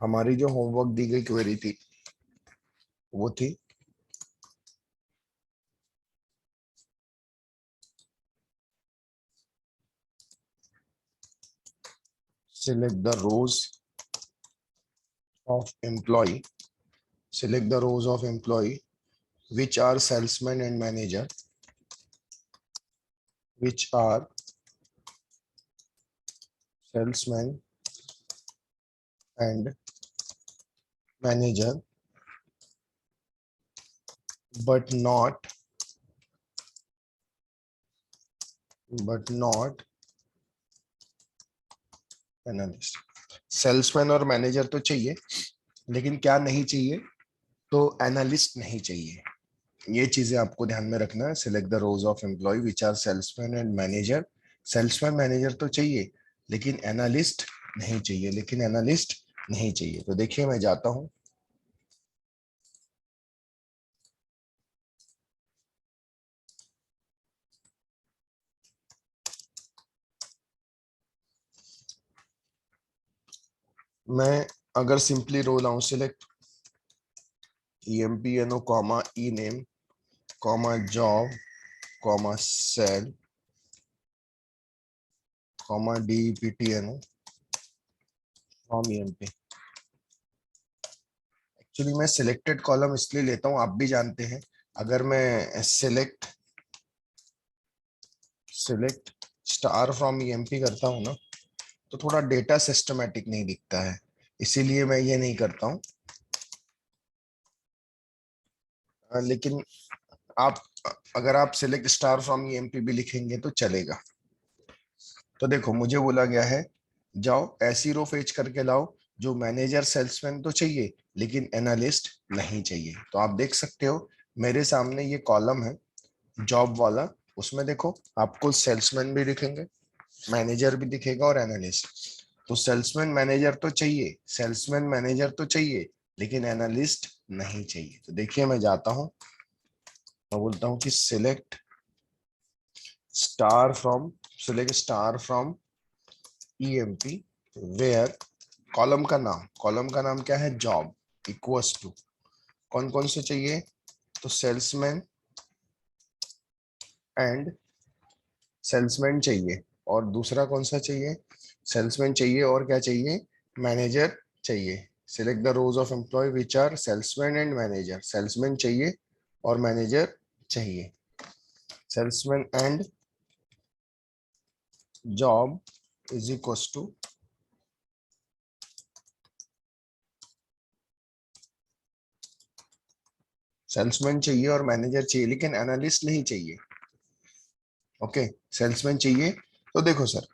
हमारी जो होमवर्क दी गई क्वेरी थी वो थी select the rows of employee, select the rows of employee which are salesman and manager, which are salesman and manager, but not analyst. Salesman और manager तो चाहिए, लेकिन क्या नहीं चाहिए, तो एनालिस्ट नहीं चाहिए। ये चीजें आपको ध्यान में रखना है। Select the rows of employee which are salesman and manager. Salesman manager तो चाहिए, लेकिन एनालिस्ट नहीं चाहिए, लेकिन एनालिस्ट नहीं चाहिए। तो देखिए मैं जाता हूं, मैं अगर सिंपली रो लाऊं, select EMPNO comma E name comma job comma sal comma DEPTNO from EMP। Actually मैं सिलेक्टेड कॉलम इसलिए लेता हूं, आप भी जानते हैं, अगर मैं सिलेक्ट स्टार फ्रॉम EMP करता हूं ना, तो थोड़ा डेटा सिस्टमैटिक नहीं दिखता है, इसीलिए मैं ये नहीं करता हूं। लेकिन आप अगर आप सिलेक्ट स्टार फ्रॉम EMP भी लिखेंगे तो चलेगा। तो देखो मुझे बोला गया है जाओ ऐसी रो फेच करके लाओ जो मैनेजर सेल्समैन तो चाहिए लेकिन एनालिस्ट नहीं चाहिए। तो आप देख सकते हो मेरे सामने ये कॉलम है जॉब वाला, उसमें देखो आपको सेल्समैन भी दिखेंगे, मैनेजर भी दिखेगा और एनालिस्ट। तो सेल्समैन मैनेजर तो चाहिए, सेल्समैन मैनेजर तो चाहिए, लेकिन एनालिस्ट नहीं चाहिए। तो देखिए मैं जाता हूं, मैं बोलता हूं कि select star from EMP where column का नाम क्या है, जॉब इक्वल्स टू कौन कौन से चाहिए, तो सेल्समैन एंड सेल्समैन चाहिए, और दूसरा कौन सा चाहिए, सेल्समैन चाहिए और क्या चाहिए, मैनेजर चाहिए। Select the rows of employee which are salesman and manager, salesman चाहिए और मैनेजर चाहिए। Salesman and job is equals to salesman चाहिए और मैनेजर चाहिए, लेकिन एनालिस्ट नहीं चाहिए। ओके, सेल्समैन चाहिए। तो देखो सर,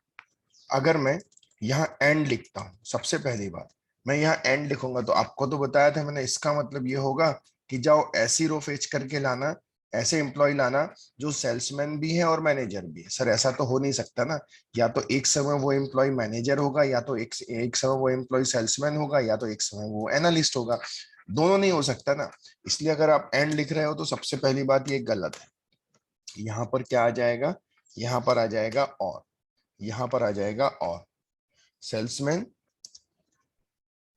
अगर मैं यहाँ एंड लिखता हूँ, सबसे पहली बात मैं यहाँ एंड लिखूंगा, तो आपको तो बताया था मैंने, इसका मतलब ये होगा कि जाओ ऐसी रो फेच करके लाना, ऐसे एम्प्लॉय लाना जो सेल्समैन भी है और मैनेजर भी है। सर ऐसा तो हो नहीं सकता ना, या तो एक समय वो एम्प्लॉय मैनेजर होगा, या तो एक समय वो एम्प्लॉय सेल्समैन होगा, या तो एक समय वो एनालिस्ट होगा। दोनों नहीं हो सकता ना। इसलिए अगर आप एंड लिख रहे हो तो सबसे पहली बात ये गलत है। यहाँ पर क्या आ जाएगा, यहाँ पर आ जाएगा और, यहाँ पर आ जाएगा और salesman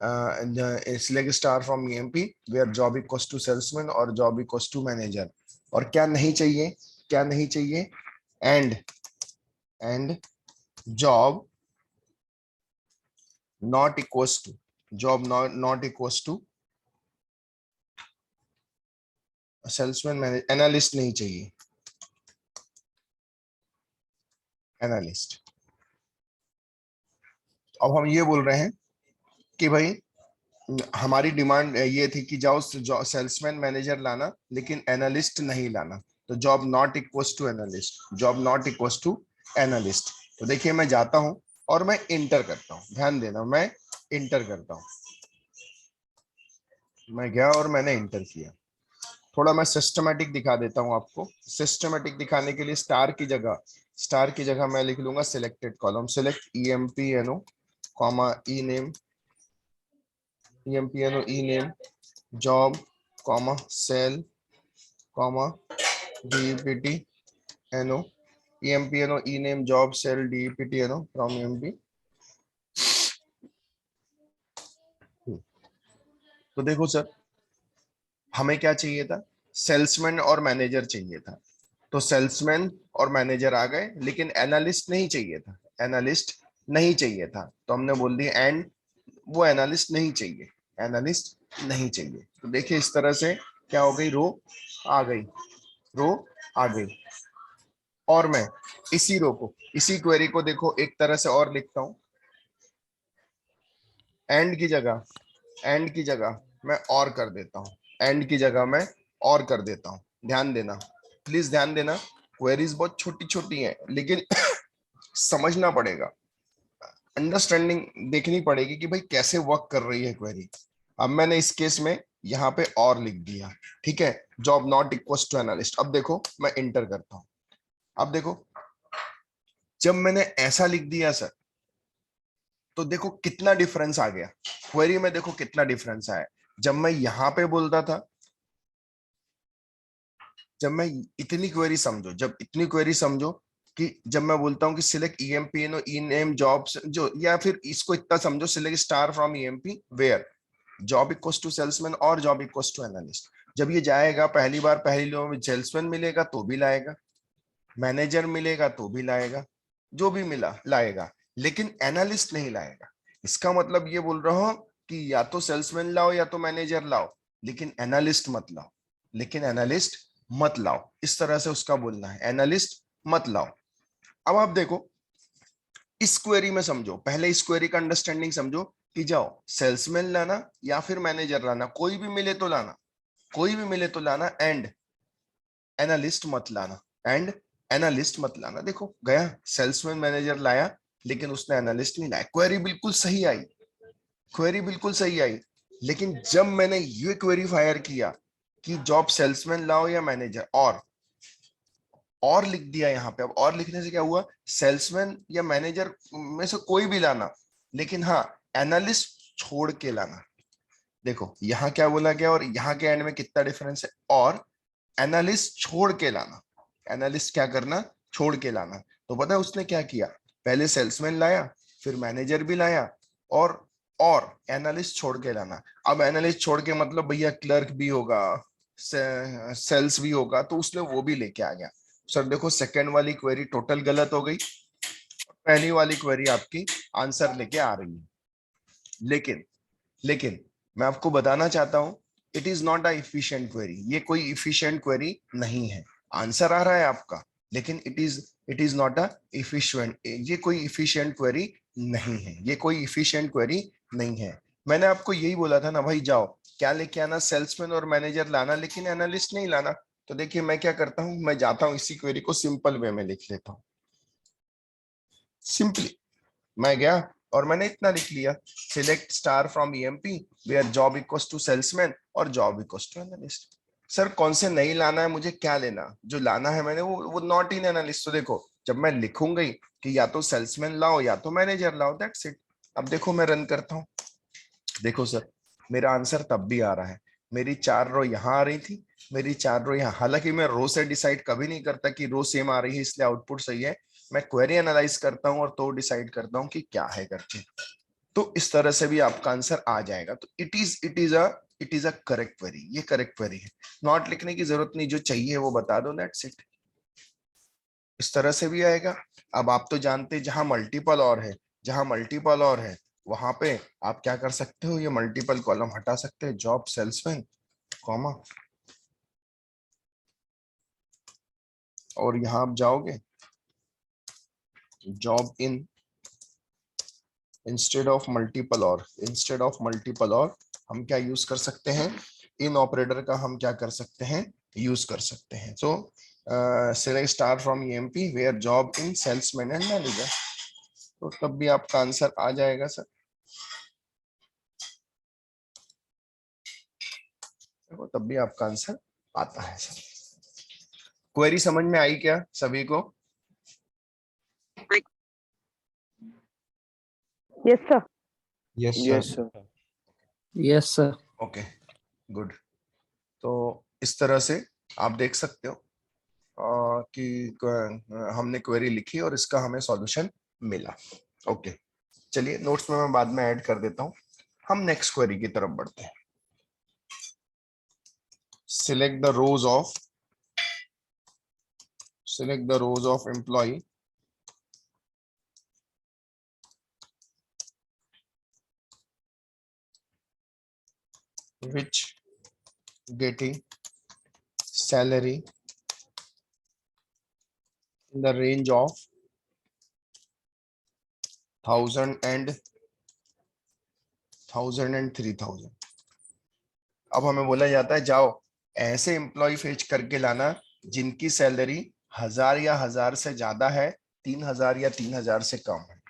select star from EMP where job equals to salesman और जॉब इक्वल्स टू मैनेजर। और क्या नहीं चाहिए, क्या नहीं चाहिए, and job not equals to, job not equals to salesman manager, analyst नहीं चाहिए, एनालिस्ट। अब हम ये बोल रहे हैं कि भाई हमारी डिमांड ये थी कि जाओ सेल्समैन मैनेजर लाना लेकिन एनालिस्ट नहीं लाना। तो job not equals to analyst, job not equals to analyst. तो देखिए मैं जाता हूं और मैं इंटर करता हूं, ध्यान देना, मैं इंटर करता हूं, मैं गया और मैंने इंटर किया। थोड़ा मैं सिस्टमेटिक दिखा देता हूं आपको। सिस्टमेटिक दिखाने के लिए स्टार की जगह मैं लिख लूंगा selected column, select EMPNO comma E name, EMPNO E name job comma sal comma DEPTNO, EMPNO E name job sal DEPTNO from EMP। तो देखो सर, हमें क्या चाहिए था, सेल्समैन और मैनेजर चाहिए था। तो सेल्समैन और मैनेजर आ गए, लेकिन एनालिस्ट नहीं चाहिए था, एनालिस्ट नहीं चाहिए था। तो हमने बोल दिया एंड वो एनालिस्ट नहीं चाहिए, एनालिस्ट नहीं चाहिए। तो देखिए इस तरह से क्या हो गई, रो आ गई, रो आ गई। और मैं इसी रो को, इसी क्वेरी को देखो एक तरह से और लिखता हूं, एंड की जगह, एंड की जगह मैं और कर देता हूं, एंड की जगह मैं और कर देता हूं। ध्यान देना, प्लीज ध्यान देना, क्वेरीज बहुत छोटी छोटी हैं, लेकिन समझना पड़ेगा, अंडरस्टैंडिंग देखनी पड़ेगी कि भाई कैसे वर्क कर रही है क्वेरी। अब मैंने इस केस में यहाँ पे और लिख दिया, ठीक है, job not equal to analyst. अब देखो मैं इंटर करता हूं, अब देखो जब मैंने ऐसा लिख दिया सर, तो देखो कितना डिफरेंस आ गया क्वेरी में, देखो कितना डिफरेंस आया। जब मैं यहां पे बोलता था, जब मैं इतनी क्वेरी समझो, जब इतनी क्वेरी समझो कि जब मैं बोलता हूं कि select EMP in E name jobs, जो या फिर इसको इतना समझो, select star from EMP where job equals to salesman और जॉब इक्वल्स टू एनालिस्ट। जब ये जाएगा पहली बार, पहली लो में सेल्समैन मिलेगा तो भी लाएगा, मैनेजर मिलेगा तो भी लाएगा, जो भी मिला लाएगा, लेकिन एनालिस्ट नहीं लाएगा। इसका मतलब ये बोल रहा हूं कि या तो सेल्समैन लाओ या तो मैनेजर लाओ, लेकिन एनालिस्ट मत लाओ, लेकिन एनालिस्ट मत लाओ, इस तरह से उसका बोलना है, एनालिस्ट मत लाओ। अब आप देखो इस क्वेरी में समझो, पहले इस क्वेरी का अंडरस्टैंडिंग समझो कि जाओ सेल्समैन लाना या फिर मैनेजर लाना, कोई भी मिले तो लाना, कोई भी मिले तो लाना, एंड एनालिस्ट मत लाना, एंड एनालिस्ट मत लाना। देखो गया सेल्समैन मैनेजर लाया, लेकिन उसने एनालिस्ट नहीं लाया, क्वेरी बिल्कुल सही आई, क्वेरी बिल्कुल सही आई। लेकिन जब मैंने ये क्वेरी फायर किया कि जॉब सेल्समैन लाओ या मैनेजर, और लिख दिया यहाँ पे, अब और लिखने से क्या हुआ, सेल्समैन या मैनेजर में से कोई भी लाना, लेकिन हाँ एनालिस्ट छोड़ के लाना। देखो यहाँ क्या बोला गया और यहाँ के एंड में कितना डिफरेंस है, और एनालिस्ट छोड़ के लाना, एनालिस्ट क्या करना, छोड़ के लाना। तो पता है उसने क्या किया, पहले सेल्समैन लाया, फिर मैनेजर भी लाया, और एनालिस्ट छोड़ के लाना। अब एनालिस्ट छोड़ के मतलब भैया क्लर्क भी होगा, सेल्स भी होगा, तो उसने वो भी लेके आ गया। सर देखो सेकंड वाली क्वेरी टोटल गलत हो गई, पहली वाली क्वेरी आपकी आंसर लेके आ रही है। लेकिन लेकिन मैं आपको बताना चाहता हूं, it is not a efficient query, ये कोई इफिशिएंट क्वेरी नहीं है। आंसर आ रहा है आपका, लेकिन it is not a efficient, ये कोई इफिशिएंट क्वेरी नहीं है, ये कोई इफिशिएंट क्वेरी नहीं है। मैंने आपको यही बोला था ना भाई, जाओ क्या लेके आना, सेल्समैन और मैनेजर लाना, लेकिन एनालिस्ट नहीं लाना। तो देखिए मैं क्या करता हूं, मैं जाता हूं इसी क्वेरी को सिंपल वे में लिख लेता हूं, सिंपली मैं गया और मैंने इतना लिख लिया, select star from EMP where job equals to salesman और job equals to analyst. Sir कौन से नहीं लाना है, मुझे क्या लेना, जो लाना है मैंने वो नॉट इन एनालिस्ट। तो देखो जब मैं लिखूंगा ही कि या तो सेल्समैन लाओ या तो मैनेजर लाओ, दैट्स इट। अब देखो मैं रन करता हूँ, देखो सर मेरा आंसर तब भी आ रहा है, मेरी 4 रो यहाँ आ रही थी, मेरी 4 रो यहाँ। हालांकि मैं रो से डिसाइड कभी नहीं करता कि रो सेम आ रही है इसलिए आउटपुट सही है, मैं क्वेरी एनालाइज करता हूँ और तो डिसाइड करता हूँ कि क्या है करके। तो इस तरह से भी आपका आंसर आ जाएगा। तो it is a correct query, ये करेक्ट क्वेरी है, नॉट लिखने की जरूरत नहीं, जो चाहिए वो बता दो, दैट्स इट। इस तरह से भी आएगा। अब आप तो जानते हैं जहां मल्टीपल और है, जहां मल्टीपल और है वहां पे आप क्या कर सकते हो, ये मल्टीपल कॉलम हटा सकते हैं, जॉब सेल्समैन कॉमा, और यहां आप जाओगे job in, instead of multiple और, इंस्टेड ऑफ मल्टीपल और हम क्या यूज कर सकते हैं, इन ऑपरेटर का हम क्या कर सकते हैं, यूज कर सकते हैं। So select star from EMP where job in salesman and manager, तो तब भी आपका आंसर आ जाएगा सर। देखो तब भी आपका आंसर आता है सर। क्वेरी समझ में आई क्या सभी को? Yes sir. Yes yes sir. Sir. Yes sir. Okay good. तो इस तरह से आप देख सकते हो कि हमने क्वेरी लिखी और इसका हमें सॉल्यूशन मिला। ओके चलिए नोट्स में मैं बाद में ऐड कर देता हूँ। हम नेक्स्ट क्वेरी की तरफ बढ़ते हैं। select the rows of employee which getting salary in the range of 1000 and 3000। अब हमें बोला जाता है जाओ ऐसे एम्प्लॉय फेच करके लाना जिनकी सैलरी 1000 या 1000 से ज्यादा है, 3000 या 3000 से कम है।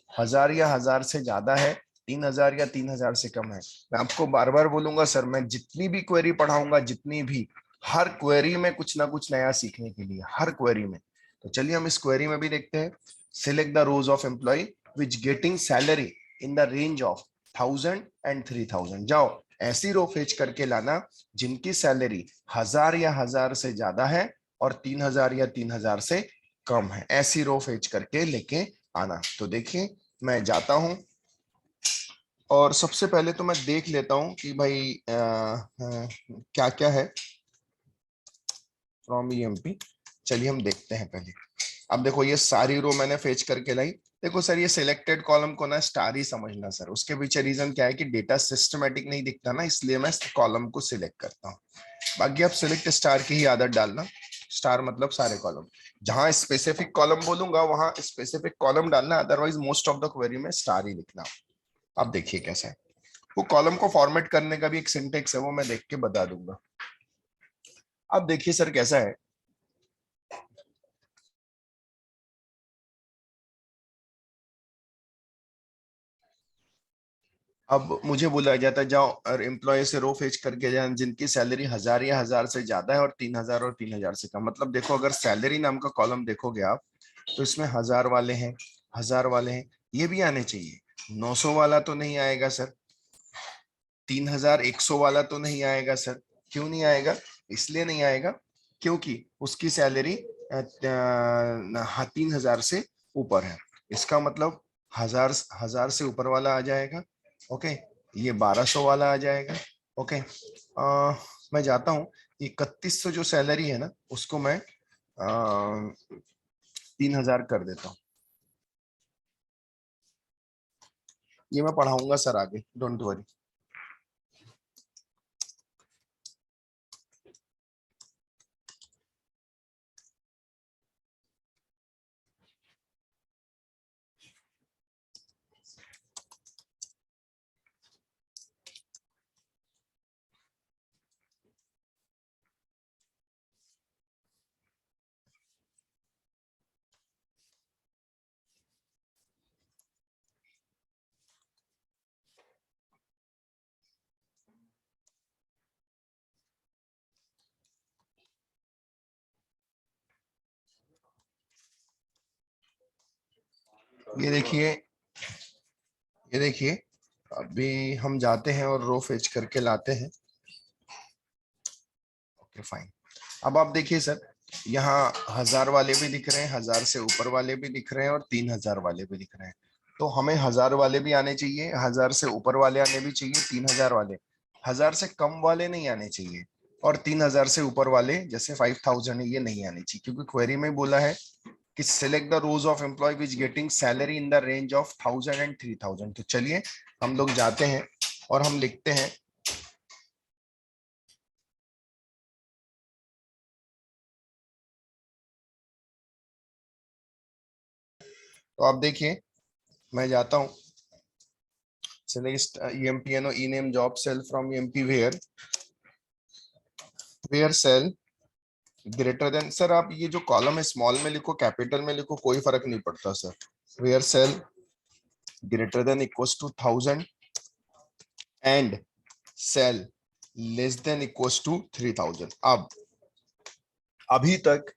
1000 या 1000 से ज्यादा है, 3000 या 3000 से कम है। मैं आपको बार बार बोलूंगा सर, मैं जितनी भी क्वेरी पढ़ाऊंगा, जितनी भी, हर क्वेरी में कुछ ना कुछ नया सीखने के लिए, हर क्वेरी में। तो चलिए हम इस क्वेरी में भी देखते हैं। Select the rows of employee which getting salary in the range of 1000 and 3000। जाओ ऐसी रो फेच करके लाना जिनकी सैलरी 1000 या 1000 से ज्यादा है और 3000 या 3000 से कम है। ऐसी रो फेच करके लेके आना। तो देखिए मैं जाता हूं और सबसे पहले तो मैं देख लेता हूं कि भाई क्या क्या है फ्रॉम ईएमपी। चलिए हम देखते हैं पहले। अब देखो ये सारी रो मैंने फेच करके लाई। देखो सर ये सिलेक्टेड कॉलम को ना स्टार ही समझना सर। उसके पीछे रीजन क्या है कि डेटा सिस्टमेटिक नहीं दिखता ना, इसलिए मैं कॉलम को सिलेक्ट करता हूँ। बाकी आप सिलेक्ट स्टार की ही आदत डालना। स्टार मतलब सारे कॉलम। जहां स्पेसिफिक कॉलम बोलूंगा वहां स्पेसिफिक कॉलम डालना, otherwise most of the query में स्टार ही लिखना। अब देखिए कैसा है। वो कॉलम को फॉर्मेट करने का भी एक सिंटेक्स है, वो मैं देख के बता दूंगा। अब देखिए सर कैसा है। अब मुझे बोला जाता है जाओ और एम्प्लॉय से रो फेच करके जाए जिनकी सैलरी 1000 या 1000 से ज्यादा है और 3000 और 3000 से कम। मतलब देखो अगर सैलरी नाम का कॉलम देखोगे आप, तो इसमें 1000 वाले हैं, 1000 वाले हैं, ये भी आने चाहिए। 900 वाला तो नहीं आएगा सर, 3100 वाला तो नहीं आएगा सर। क्यों नहीं आएगा? इसलिए नहीं आएगा क्योंकि उसकी सैलरी 3000 से ऊपर है। इसका मतलब 1000 1000 से ऊपर वाला आ जाएगा। ओके, ये 1200 वाला आ जाएगा। ओके, मैं जाता हूँ 3100 जो सैलरी है ना उसको मैं 3000 कर देता हूँ। ये मैं पढ़ाऊंगा सर आगे, डोंट वरी। ये देखिए, ये देखिए, अभी हम जाते हैं और रो फेच करके लाते हैं। Okay fine. अब आप देखिए सर, यहाँ 1000 वाले भी दिख रहे हैं, 1000 से ऊपर वाले भी दिख रहे हैं और 3000 वाले भी दिख रहे हैं। तो हमें 1000 वाले भी आने चाहिए, 1000 से ऊपर वाले आने भी चाहिए, 3000 वाले। 1000 से कम वाले नहीं आने चाहिए और 3000 से ऊपर वाले जैसे 5000 है ये नहीं आने चाहिए, क्योंकि क्वेरी में बोला है कि select the rows of employee which getting salary in the range of 1000 and 3000। तो चलिए हम लोग जाते हैं और हम लिखते हैं। तो आप देखिए मैं जाता हूँ, select empno ename job cell from emp where cell greater than, sir आप ये जो कॉलम है स्मॉल में लिखो कैपिटल में लिखो कोई फर्क नहीं पड़ता sir. where cell greater than equals to 1000 and cell less than equals to 3000। अब अभी तक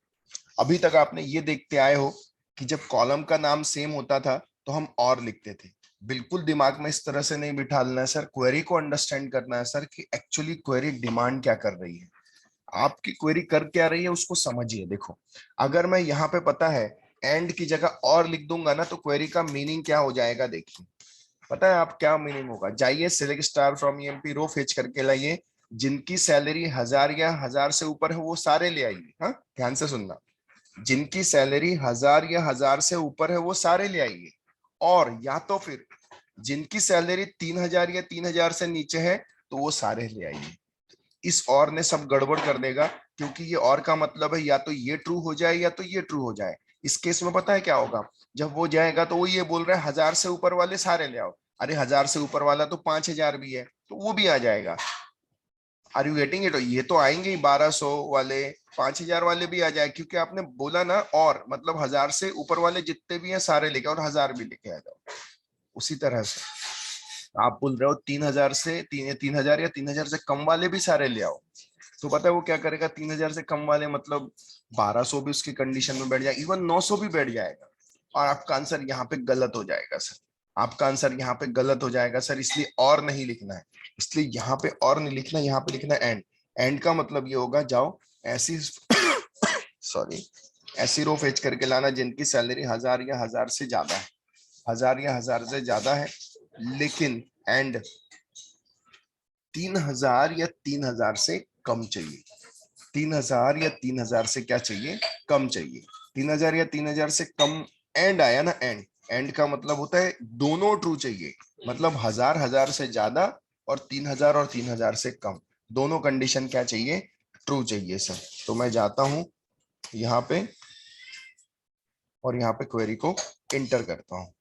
अभी तक आपने ये देखते आए हो कि जब कॉलम का नाम सेम होता था तो हम और लिखते थे। बिल्कुल दिमाग में इस तरह से नहीं बिठाना है सर, क्वेरी को अंडरस्टैंड करना है सर कि एक्चुअली क्वेरी डिमांड क्या कर रही है, आपकी क्वेरी कर क्या रही है उसको समझिए। देखो अगर मैं यहाँ पे पता है एंड की जगह और लिख दूंगा ना तो क्वेरी का मीनिंग क्या हो जाएगा देखिए। पता है आप क्या मीनिंग होगा? जाइए select star from EMP row fetch करके लाइए जिनकी सैलरी 1000 या 1000 से ऊपर है वो सारे ले आइए। हाँ, ध्यान से सुनना, जिनकी सैलरी 1000 या 1000 से ऊपर है वो सारे ले आइए। और या तो फिर जिनकी सैलरी 3000 या 3000 से नीचे है तो वो सारे ले आइए। इस और ने सब गड़बड़ कर देगा, क्योंकि ये और का मतलब है या तो ये ट्रू हो जाए या तो ये ट्रू हो जाए। इस केस में पता है क्या होगा, जब वो जाएगा तो वो ये बोल रहा है 1000 से ऊपर वाले सारे ले आओ। अरे 1000 से ऊपर वाला तो 5000 भी है, तो वो भी आ जाएगा। Are you getting it? ये तो आएंगे ही 1200 वाले, 5000 वाले भी आ जाए, क्योंकि आपने बोला ना, और मतलब 1000 से ऊपर वाले जितने भी हैं सारे लेके, और 1000 भी लेके आ जाओ। उसी तरह से आप बोल रहे हो 3000 से 3000 या 3000 से कम वाले भी सारे ले आओ, तो पता है वो क्या करेगा, 3000 से कम वाले मतलब 1200 भी उसकी कंडीशन में बैठ जाएगा, इवन 900 भी बैठ जाएगा। और आपका आंसर यहाँ पे गलत हो जाएगा सर, आपका आंसर यहाँ पे गलत हो जाएगा सर, इसलिए और नहीं लिखना है। इसलिए यहाँ पे और नहीं लिखना, यहाँ पे लिखना एंड। एंड का मतलब ये होगा, जाओ ऐसी सॉरी ऐसी रो फेच करके लाना जिनकी सैलरी 1000 या 1000 से ज्यादा है, 1000 या 1000 से ज्यादा है, लेकिन एंड 3000 या 3000 से कम चाहिए। 3000 या 3000 से क्या चाहिए, कम चाहिए। 3000 या 3000 से कम एंड आया ना, एंड। एंड का मतलब होता है दोनों ट्रू चाहिए, मतलब 1000 1000 से ज्यादा और 3000 और 3000 से कम, दोनों कंडीशन क्या चाहिए, ट्रू चाहिए सर। तो मैं जाता हूं यहाँ पे और यहाँ पे क्वेरी को इंटर करता हूँ।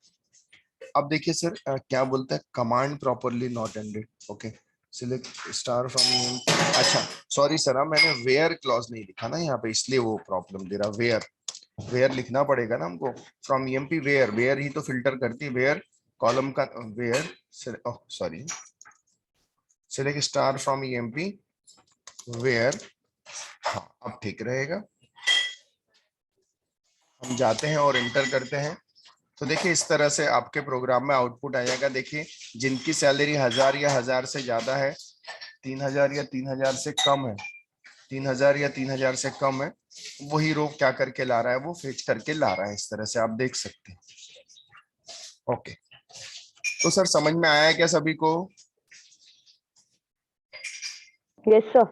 अब देखिए सर क्या बोलता है, command properly not ended. Okay, select star from, अच्छा सॉरी सर, मैंने वेयर क्लॉज नहीं लिखा ना यहाँ पे, इसलिए वो प्रॉब्लम दे रहा। वेयर, वेयर लिखना पड़ेगा ना हमको, फ्रॉम ईएमपी वेयर, वेयर ही तो फिल्टर करती है, वेयर कॉलम का where, sorry select star from EMP where. हाँ अब ठीक रहेगा। हम जाते हैं और इंटर करते हैं, तो देखिए इस तरह से आपके प्रोग्राम में आउटपुट आ जाएगा। देखिए जिनकी सैलरी 1000 या 1000 से ज्यादा है, 3000 या 3000 से कम है, 3000 या 3000 से कम है, वही रो क्या करके ला रहा है, वो फेच करके ला रहा है। इस तरह से आप देख सकते हैं। ओके, तो सर समझ में आया क्या सभी को? Yes sir.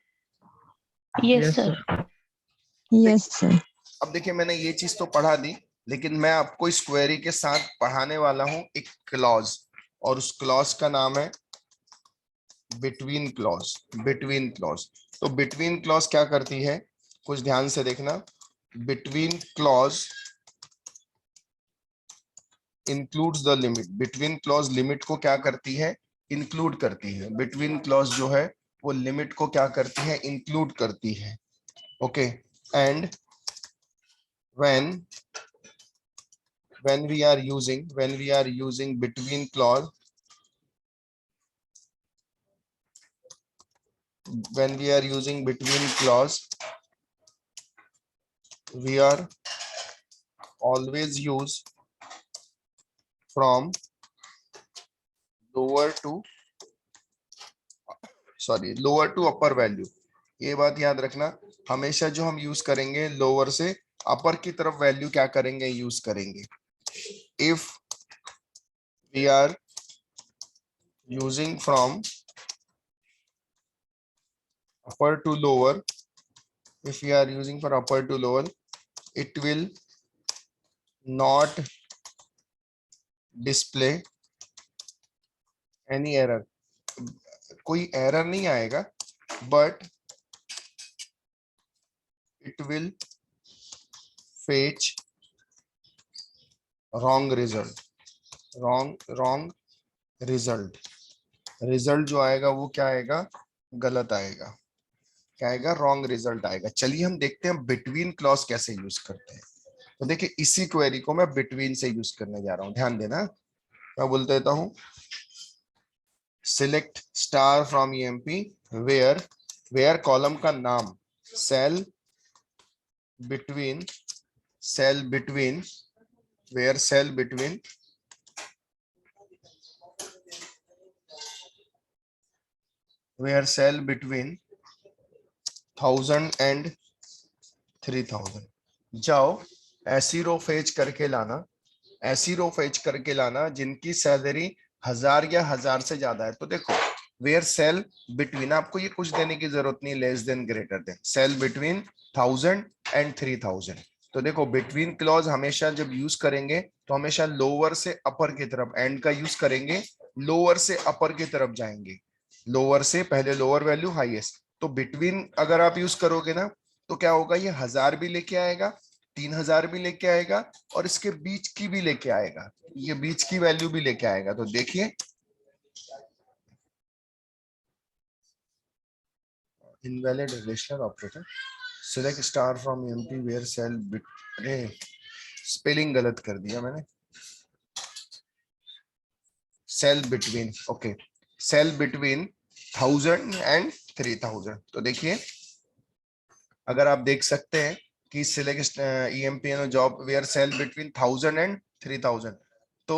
Yes sir. Yes sir. अब देखिए मैंने ये चीज तो पढ़ा दी, लेकिन मैं आपको इस क्वेरी के साथ पढ़ाने वाला हूं एक क्लॉज, और उस क्लॉज का नाम है बिटवीन क्लॉज। बिटवीन क्लॉज, तो बिटवीन क्लॉज क्या करती है, कुछ ध्यान से देखना। Between clause includes the limit. Between clause limit को क्या करती है, इंक्लूड करती है। बिटवीन क्लॉज जो है वो लिमिट को क्या करती है, इंक्लूड करती है। Okay, and when we are using between clause, when we are using between clause, we are always use from lower to upper value। ये बात याद रखना, हमेशा जो हम यूज करेंगे लोअर से अपर की तरफ वैल्यू क्या करेंगे, यूज करेंगे। If we are using from upper to lower, if we are using for upper to lower, it will not display any error। कोई एरर नहीं आएगा, but it will fetch wrong result। wrong result, result जो आएगा वो क्या आएगा, गलत आएगा। क्या आएगा, रॉन्ग रिजल्ट आएगा। चलिए हम देखते हैं बिटवीन क्लॉज कैसे यूज करते हैं। तो देखिए इसी क्वेरी को मैं बिटवीन से यूज करने जा रहा हूं, ध्यान देना। मैं बोल देता हूं select star from EMP where, where column का नाम sal between, sal between, where sal between where cell between 1000 and 3000। जाओ ऐसी रो फेच करके लाना, ऐसी रो फेच करके लाना जिनकी सैलरी 1000 या 1000 से ज्यादा है। तो देखो वेयर सेल बिटवीन, आपको ये कुछ देने की जरूरत नहीं, less than greater than, sal between 1000 and 3000। तो देखो बिटवीन क्लॉज हमेशा जब यूज करेंगे तो हमेशा लोअर से अपर की तरफ, एंड का यूज करेंगे लोअर से अपर की तरफ जाएंगे, लोअर से पहले लोअर वैल्यू हाईएस्ट। तो बिटवीन अगर आप यूज करोगे ना तो क्या होगा, ये 1000 भी लेके आएगा, 3000 भी लेके आएगा, और इसके बीच की भी लेके आएगा, ये बीच की वैल्यू भी लेके आएगा। तो देखिए invalid relational operator, select star from EMP where sal bit, अरे स्पेलिंग गलत कर दिया मैंने, sal between, okay, sal between 1000 and 3000। तो देखिए अगर आप देख सकते हैं कि select EMP job where sal between 1000 and 3000, तो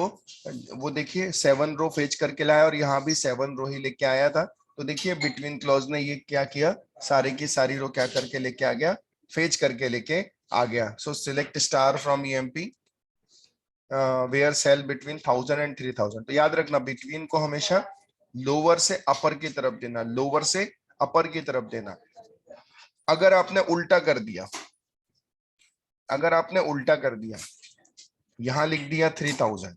वो देखिए 7 रो फेच करके लाया, और यहाँ भी 7 रो ही लेके आया था। तो देखिए बिटवीन क्लॉज ने ये क्या किया, सारी की सारी रो क्या करके लेके आ गया, फेच करके लेके आ गया। So select star from EMP where sal between 1000 and 3000। तो याद रखना बिटवीन को हमेशा लोअर से अपर की तरफ देना, लोअर से अपर की तरफ देना। अगर आपने उल्टा कर दिया, अगर आपने उल्टा कर दिया, यहां लिख दिया 3000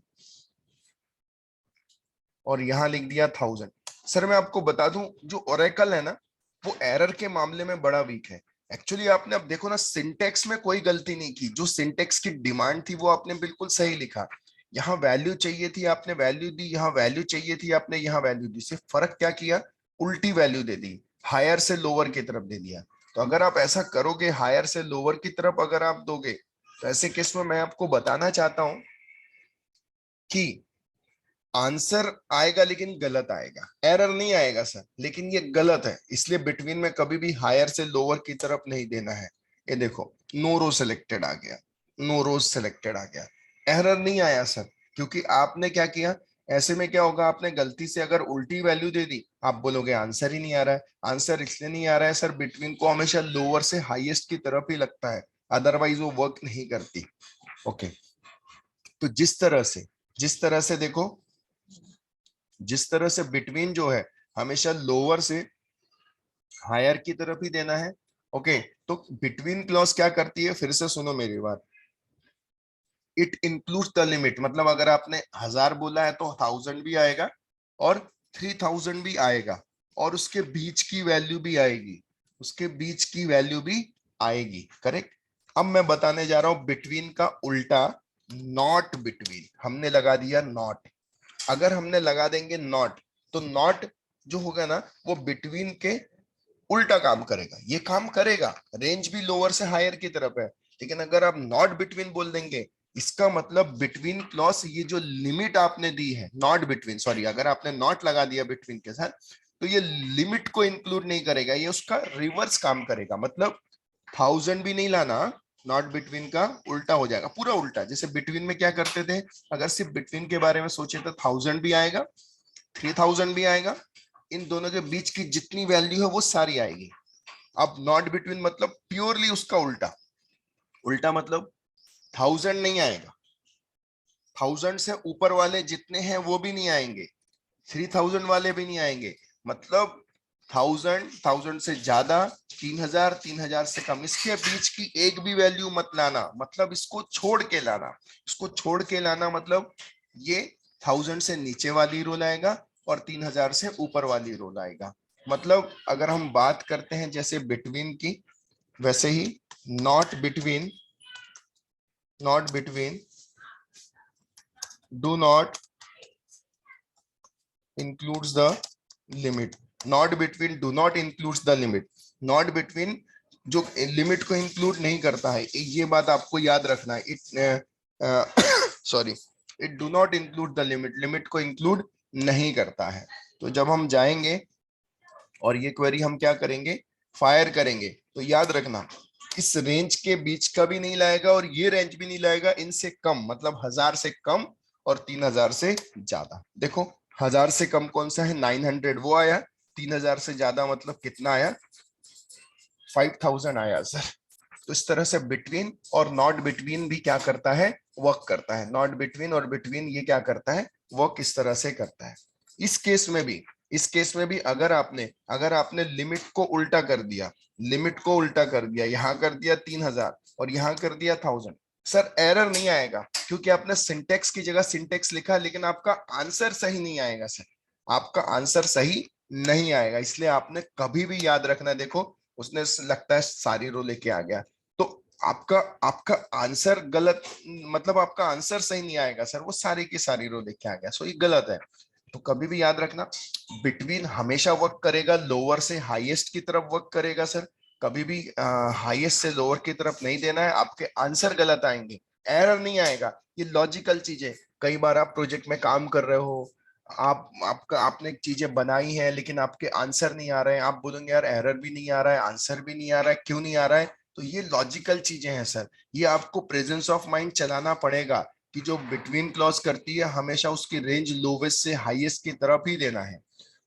और यहां लिख दिया 1000, सर मैं आपको बता दूं जो ओरेकल है ना वो एरर के मामले में बड़ा वीक है। एक्चुअली आपने अब देखो ना सिंटेक्स में कोई गलती नहीं की, जो सिंटेक्स की डिमांड थी वो आपने बिल्कुल सही लिखा। यहाँ वैल्यू चाहिए थी आपने वैल्यू दी, यहाँ वैल्यू चाहिए थी आपने यहाँ वैल्यू दी, सिर्फ फर्क क्या किया, उल्टी वैल्यू दे दी, हायर से लोअर की तरफ दे दिया। तो अगर आप ऐसा करोगे, हायर से लोअर की तरफ अगर आप दोगे, तो ऐसे केस में मैं आपको बताना चाहता हूं कि आंसर आएगा लेकिन गलत आएगा, एरर नहीं आएगा सर, लेकिन ये गलत है। इसलिए बिटवीन में कभी भी हायर से लोअर की तरफ नहीं देना है। ये देखो नो रो सिलेक्टेड आ गया, नो रोज सिलेक्टेड आ गया, एरर नहीं आया सर, क्योंकि आपने क्या किया। ऐसे में क्या होगा, आपने गलती से अगर उल्टी वैल्यू दे दी, आप बोलोगे आंसर ही नहीं आ रहा है। आंसर इसलिए नहीं आ रहा है सर, बिटवीन को हमेशा लोअर से हाईएस्ट की तरफ ही लगता है, अदरवाइज वो वर्क नहीं करती। ओके, तो जिस तरह से देखो, जिस तरह से बिटवीन जो है हमेशा लोअर से हायर की तरफ ही देना है। ओके, तो बिटवीन क्लॉज क्या करती है, फिर से सुनो मेरी बात, इट इंक्लूड्स द लिमिट, मतलब अगर आपने 1000 बोला है तो 1000 भी आएगा और 3000 भी आएगा, और उसके बीच की वैल्यू भी आएगी, उसके बीच की वैल्यू भी आएगी, करेक्ट। अब मैं बताने जा रहा हूं बिटवीन का उल्टा, नॉट बिटवीन, हमने लगा दिया नॉट। अगर हमने लगा देंगे नॉट, तो नॉट जो होगा ना वो बिटवीन के उल्टा काम करेगा, ये काम करेगा, रेंज भी लोअर से हायर की तरफ है। लेकिन अगर आप नॉट बिटवीन बोल देंगे, इसका मतलब बिटवीन क्लॉज, ये जो लिमिट आपने दी है, नॉट बिटवीन, सॉरी, अगर आपने नॉट लगा दिया बिटवीन के साथ, तो ये लिमिट को इंक्लूड नहीं करेगा, ये उसका रिवर्स काम करेगा। मतलब 1000 भी नहीं लाना, नॉट बिटवीन का उल्टा हो जाएगा, पूरा उल्टा। जैसे बिटवीन में क्या करते थे, अगर सिर्फ बिटवीन के बारे में सोचे तो 1000 भी आएगा, 3000 भी आएगा, इन दोनों के बीच की जितनी वैल्यू है वो सारी आएगी। अब नॉट बिटवीन मतलब प्योरली उसका उल्टा, उल्टा मतलब 1000 नहीं आएगा, 1000 से ऊपर वाले जितने हैं वो भी नहीं आएंगे, 3000 वाले भी नहीं आएंगे, मतलब 1000 से ज्यादा, 3000 से कम, इसके बीच की एक भी वैल्यू मत लाना, मतलब इसको छोड़ के लाना, इसको छोड़ के लाना, मतलब ये 1000 से नीचे वाली रो लाएगा और 3000 से ऊपर वाली रो लाएगा। मतलब अगर हम बात करते हैं जैसे बिटवीन की, वैसे ही not between, not between do not includes the limit, not between do not includes the limit, not between जो लिमिट को इंक्लूड नहीं करता है, ये बात आपको याद रखना है। It sorry, it do not include the limit, limit को इंक्लूड नहीं करता है। तो जब हम जाएंगे और ये क्वेरी हम क्या करेंगे, फायर करेंगे, तो याद रखना इस रेंज के बीच का भी नहीं लाएगा और ये रेंज भी नहीं लाएगा, इनसे कम, मतलब 1000 से कम और 3000 से ज्यादा। देखो 1000 से कम कौन सा है, 900 वो आया, 3000 से ज्यादा मतलब कितना आया, 5000 आया सर। तो इस तरह से बिटवीन और नॉट बिटवीन भी क्या करता है, वर्क करता है। नॉट बिटवीन और बिटवीन ये क्या करता है, वर्क इस तरह से करता है। इस केस में भी इस केस में भी अगर आपने लिमिट को उल्टा कर दिया, यहाँ कर दिया 3000 और यहाँ कर दिया 1000, सर एरर नहीं आएगा क्योंकि आपने सिंटेक्स की जगह सिंटेक्स लिखा, लेकिन आपका आंसर सही नहीं आएगा सर, आपका आंसर सही नहीं आएगा। इसलिए आपने कभी भी याद रखना, देखो उसने लगता है सारी रो लेके आ गया, तो आपका आपका आंसर गलत, मतलब आपका आंसर सही नहीं आएगा सर, वो सारी की सारी रो लेके आ गया, सो ये गलत है। तो कभी भी याद रखना, बिटवीन हमेशा वर्क करेगा, लोअर से हाईएस्ट की तरफ वर्क करेगा सर, कभी भी हाईएस्ट से लोअर की तरफ नहीं देना है, आपके आंसर गलत आएंगे, एरर नहीं आएगा। ये लॉजिकल चीज है। कई बार आप प्रोजेक्ट में काम कर रहे हो, आपने चीजें बनाई हैं लेकिन आपके आंसर नहीं आ रहे हैं, आप बोलेंगे यार एरर भी नहीं आ रहा है, आंसर भी नहीं आ रहा है, क्यों नहीं आ रहा है? तो ये लॉजिकल चीजें हैं सर, ये आपको प्रेजेंस ऑफ माइंड चलाना पड़ेगा कि जो बिटवीन क्लॉज करती है हमेशा उसकी रेंज लोवेस्ट से हाईएस्ट की तरफ ही देना है,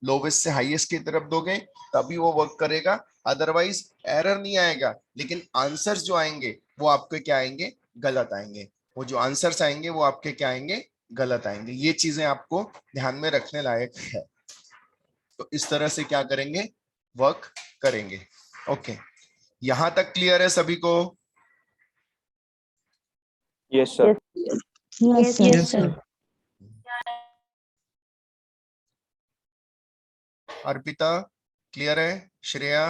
लोवेस्ट से हाईएस्ट की तरफ दोगे तभी वो वर्क करेगा, अदरवाइज एरर नहीं आएगा, लेकिन आंसर्स जो आएंगे वो आपके क्या आएंगे? गलत आएंगे। वो जो आंसर्स आएंगे वो आपके क्या आएंगे? गलत आएंगे। ये चीजें आपको ध्यान में रखने लायक है। तो इस तरह से क्या करेंगे? वर्क करेंगे। ओके, यहां तक क्लियर है सभी को? Yes sir. Yes, sir. Yes, sir. Arpita clear है? Shreya?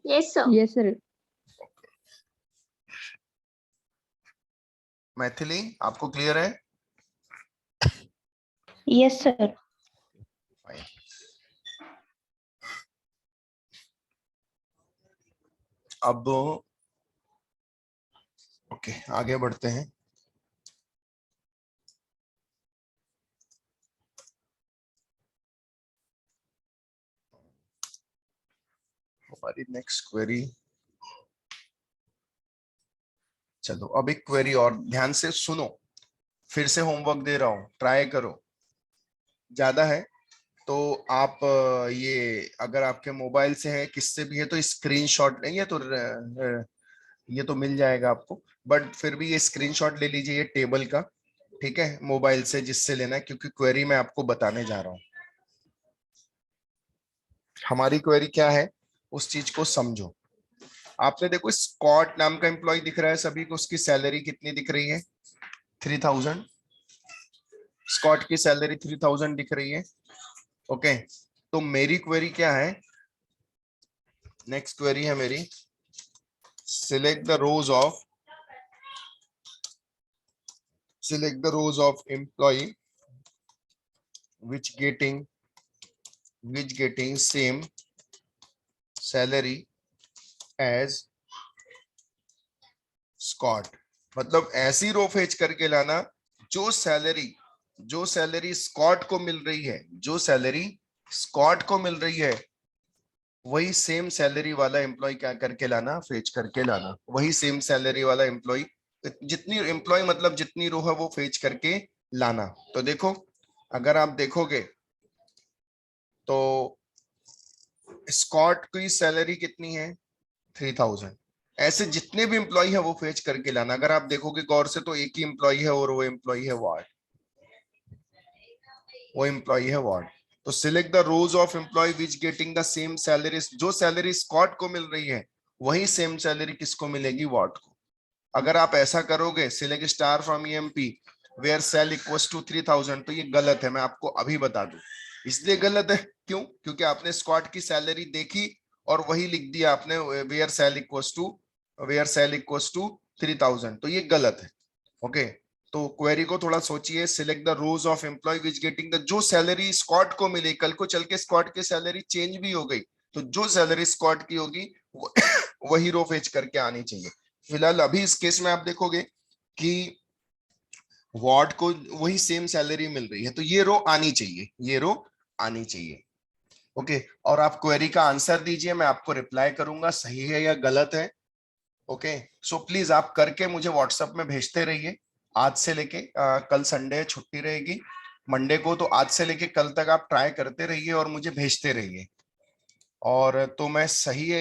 Yes, sir. Yes, sir. Maithili आपको क्लियर है? Yes, sir. अब ओके, आगे बढ़ते हैं। हमारी नेक्स्ट क्वेरी, चलो अब एक क्वेरी और ध्यान से सुनो, फिर से होमवर्क दे रहा हूं, ट्राई करो। ज्यादा है तो आप ये अगर आपके मोबाइल से है, किससे भी है तो स्क्रीनशॉट लेंगे तो ये तो मिल जाएगा आपको, बट फिर भी ये स्क्रीनशॉट ले लीजिए ये टेबल का, ठीक है, मोबाइल से जिससे लेना है, क्योंकि क्वेरी मैं आपको बताने जा रहा हूं। हमारी क्वेरी क्या है उस चीज को समझो। आपने देखो स्कॉट नाम का एम्प्लॉय दिख रहा है सभी को, उसकी सैलरी कितनी दिख रही है? 3000। स्कॉट की सैलरी 3000 दिख रही है। ओके, तो मेरी क्वेरी क्या है? नेक्स्ट क्वेरी है मेरी, select the rows of employee which getting same salary as Scott. मतलब ऐसी रो फेच करके लाना जो सैलरी स्कॉट को मिल रही है, जो सैलरी स्कॉट को मिल रही है वही सेम सैलरी वाला एम्प्लॉय क्या करके लाना? फेच करके लाना। वही सेम सैलरी वाला एम्प्लॉय, जितनी एम्प्लॉय मतलब जितनी रो है वो फेच करके लाना। तो देखो, अगर आप देखोगे तो स्कॉट की सैलरी कितनी है? 3000। ऐसे जितने भी एम्प्लॉय है वो फेच करके लाना। अगर आप देखोगे गौर से तो एक ही एम्प्लॉय है और वो एम्प्लॉय है वार्ड। तो select the rows of employee which getting the same salary, जो सैलरी स्कॉट को मिल रही है वही सेम सैलरी किसको मिलेगी? वार्ड को। अगर आप ऐसा करोगे select star from EMP where sal equals to 3000, तो ये गलत है, मैं आपको अभी बता दूं। इसलिए गलत है, क्यों? क्योंकि आपने स्कॉट की सैलरी देखी और वही लिख दिया आपने वेयर सेल इक्वल्स टू 3000, तो ये गलत है। ओके, तो क्वेरी को थोड़ा सोचिए। Select the rows of employee which getting the, जो सैलरी स्कॉट को मिली, कल को चल के स्कॉट की सैलरी चेंज भी हो गई तो जो सैलरी स्कॉट की होगी वही रो फेच करके आनी चाहिए। फिलहाल अभी इस केस में आप देखोगे कि वार्ड को वही सेम सैलरी मिल रही है, तो ये रो आनी चाहिए, ओके। और आप क्वेरी का आंसर दीजिए, मैं आपको रिप्लाई करूंगा सही है या गलत है। ओके, सो प्लीज आप करके मुझे व्हाट्सएप में भेजते रहिए। आज से लेके कल संडे छुट्टी रहेगी मंडे को, तो आज से लेके कल तक आप ट्राई करते रहिए और मुझे भेजते रहिए। और तो मैं सही है